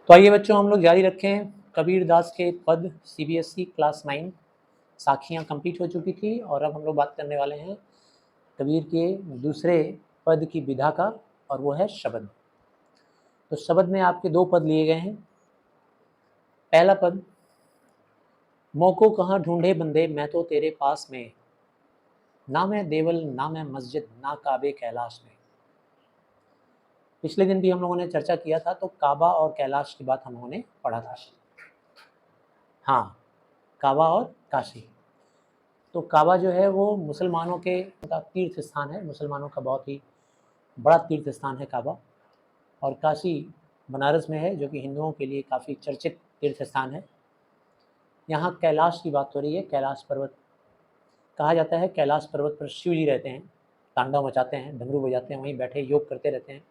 तो आइए बच्चों, हम लोग जारी रखें। कबीर दास के पद सीबीएसई क्लास 9 साखियाँ कंप्लीट हो चुकी थी और अब हम लोग बात करने वाले हैं कबीर के दूसरे पद की विधा का, और वो है शब्द। तो शब्द में आपके दो पद लिए गए हैं। पहला पद, मौको कहाँ ढूंढे बंदे मैं तो तेरे पास में, ना मैं देवल ना मैं मस्जिद ना काबे कैलाश में। पिछले दिन भी हम लोगों ने चर्चा किया था, तो काबा और कैलाश की बात हम लोगों ने पढ़ा था। हाँ, काबा और काशी। तो काबा जो है वो मुसलमानों के का तीर्थ स्थान है, मुसलमानों का बहुत ही बड़ा तीर्थ स्थान है काबा। और काशी बनारस में है, जो कि हिंदुओं के लिए काफ़ी चर्चित तीर्थ स्थान है। यहाँ कैलाश की बात हो रही है। कैलाश पर्वत कहा जाता है, कैलाश पर्वत पर शिव जी रहते हैं, तांडव मचाते हैं, डमरू बजाते हैं, वहीं बैठे योग करते रहते हैं।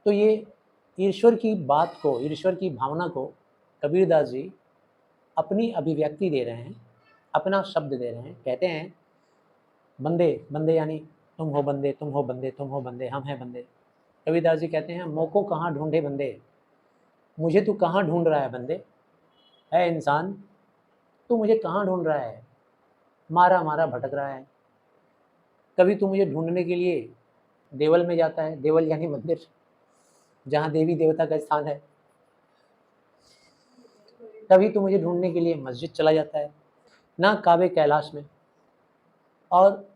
तो ये ईश्वर की बात को, ईश्वर की भावना को कबीरदास जी अपनी अभिव्यक्ति दे रहे हैं, अपना शब्द दे रहे हैं। कहते हैं बंदे, बंदे यानी तुम हो बंदे, तुम हो बंदे, तुम हो बंदे, हम हैं बंदे। कबीरदास जी कहते हैं, मौको कहाँ ढूंढे बंदे, मुझे तू कहाँ ढूंढ रहा है बंदे, है इंसान तू मुझे कहाँ ढूंढ रहा है, मारा मारा भटक रहा है। कभी तू मुझे ढूंढने के लिए देवल में जाता है, देवल यानी मंदिर जहाँ देवी देवता का स्थान है। कभी तू मुझे ढूंढने के लिए मस्जिद चला जाता है, ना काबे कैलाश में। और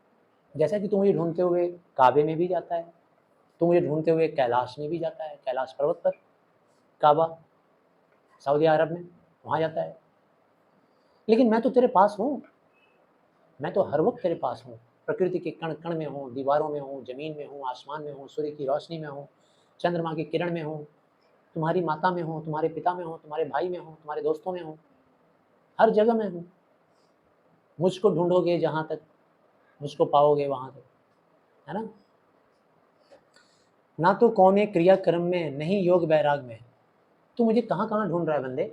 जैसा कि तू मुझे ढूंढते हुए काबे में भी जाता है, तू मुझे ढूंढते हुए कैलाश में भी जाता है, कैलाश पर्वत पर, काबा सऊदी अरब में, वहाँ जाता है। लेकिन मैं तो तेरे पास हूँ, मैं तो हर वक्त तेरे पास हूँ। प्रकृति के कण कण में हूँ, दीवारों में हूँ, ज़मीन में हूँ, आसमान में हूँ, सूर्य की रोशनी में हूँ, चंद्रमा की किरण में हूँ, तुम्हारी माता में हूँ, तुम्हारे पिता में हूँ, तुम्हारे भाई में हूँ, तुम्हारे दोस्तों में हूँ, हर जगह में हूँ। मुझको ढूंढोगे जहाँ तक, मुझको पाओगे वहाँ तक, है ना। ना तो कौने क्रियाक्रम में, नहीं योग वैराग में। तू मुझे कहाँ कहाँ ढूंढ रहा है बंदे,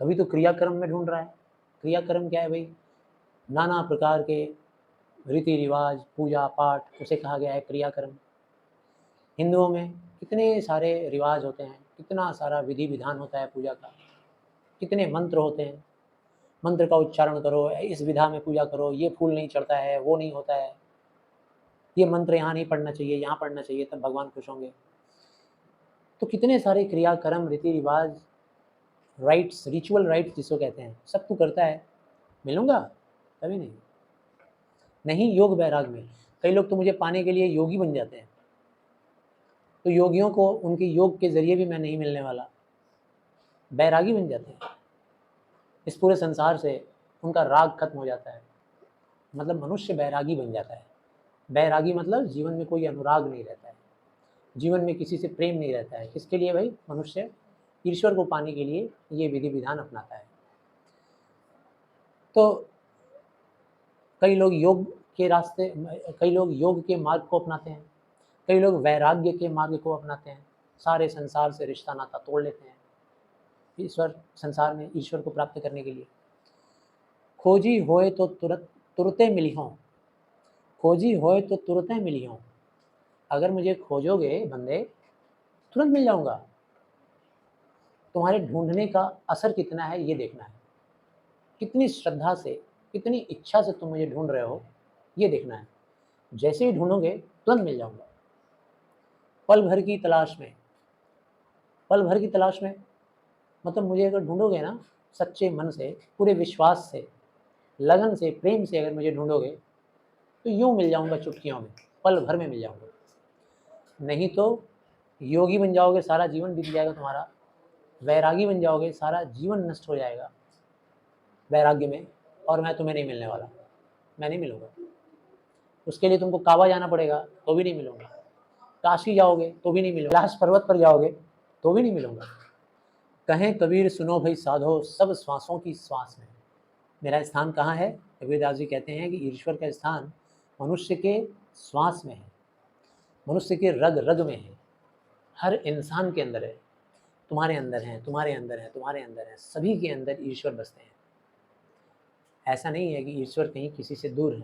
कभी तो क्रियाक्रम में ढूंढ रहा है। क्रियाक्रम क्या है भाई, नाना प्रकार के रीति रिवाज, पूजा पाठ, उसे कहा गया है क्रियाक्रम। हिंदुओं में कितने सारे रिवाज होते हैं, कितना सारा विधि विधान होता है पूजा का, कितने मंत्र होते हैं। मंत्र का उच्चारण करो, इस विधा में पूजा करो, ये फूल नहीं चढ़ता है, वो नहीं होता है, ये मंत्र यहाँ नहीं पढ़ना चाहिए, यहाँ पढ़ना चाहिए, तब भगवान खुश होंगे। तो कितने सारे क्रियाक्रम, रीति रिवाज, राइट्स, रिचुअल राइट्स जिसको कहते हैं, सब तू करता है। मिलूंगा कभी नहीं, नहीं योग वैराग में। कई लोग तो मुझे पाने के लिए योगी बन जाते हैं, तो योगियों को उनके योग के जरिए भी मैं नहीं मिलने वाला, बैरागी बन जाते हैं। इस पूरे संसार से उनका राग खत्म हो जाता है, मतलब मनुष्य बैरागी बन जाता है। बैरागी मतलब जीवन में कोई अनुराग नहीं रहता है, जीवन में किसी से प्रेम नहीं रहता है। किसके लिए भाई, मनुष्य ईश्वर को पाने के लिए ये विधि विधान अपनाता है। तो कई लोग योग के रास्ते, कई लोग योग के मार्ग को अपनाते हैं, कई लोग वैराग्य के मार्ग को अपनाते हैं, सारे संसार से रिश्ता नाता तोड़ लेते हैं ईश्वर, संसार में ईश्वर को प्राप्त करने के लिए। खोजी होए तो तुरते मिली हों, खोजी होए तो तुरते मिली हों। अगर मुझे खोजोगे बंदे, तुरंत मिल जाऊंगा। तुम्हारे ढूंढने का असर कितना है ये देखना है, कितनी श्रद्धा से, कितनी इच्छा से तुम मुझे ढूंढ रहे हो ये देखना है। जैसे ही ढूंढोगे तुरंत मिल जाऊंगा। पल भर की तलाश में, पल भर की तलाश में मतलब मुझे अगर ढूंढोगे ना, सच्चे मन से, पूरे विश्वास से, लगन से, प्रेम से अगर मुझे ढूंढोगे तो यूँ मिल जाऊंगा, चुटकियों में, पल भर में मिल जाऊंगा। नहीं तो योगी बन जाओगे, सारा जीवन बीत जाएगा तुम्हारा, वैरागी बन जाओगे, सारा जीवन नष्ट हो जाएगा वैराग्य में, और मैं तुम्हें नहीं मिलने वाला, मैं नहीं मिलूंगा। उसके लिए तुमको काबा जाना पड़ेगा तो भी नहीं मिलूंगा, काशी जाओगे तो भी नहीं मिलूंगा, कैलाश पर्वत पर जाओगे तो भी नहीं मिलूंगा। कहें कबीर सुनो भाई साधो, सब श्वासों की श्वास में। मेरा स्थान कहाँ है, कबीरदास जी कहते हैं कि ईश्वर का स्थान मनुष्य के श्वास में है, मनुष्य के रग रग में है, हर इंसान के अंदर है। तुम्हारे अंदर है, तुम्हारे अंदर है, तुम्हारे अंदर है, सभी के अंदर ईश्वर बसते हैं। ऐसा नहीं है कि ईश्वर कहीं किसी से दूर है।